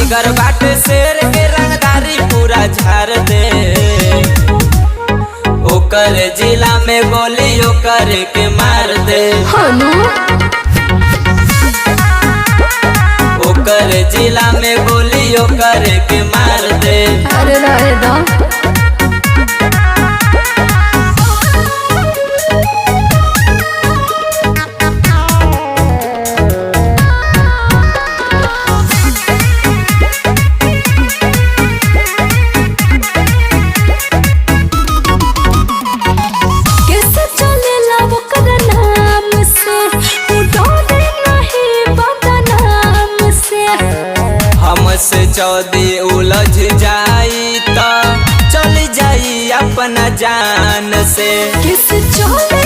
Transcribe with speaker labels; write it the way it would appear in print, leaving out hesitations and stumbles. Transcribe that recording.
Speaker 1: जिगर बाटे शेर के रंगदारी पूरा झाड़ दे। ओकर जिला में गोली ओकर के मार दे। ओकर जिला में गोली ओकर के मार दे।
Speaker 2: अरे रहे दो।
Speaker 1: हमसे चौदी उलझ जाई तो चल जाई अपना जान से।
Speaker 2: किस चले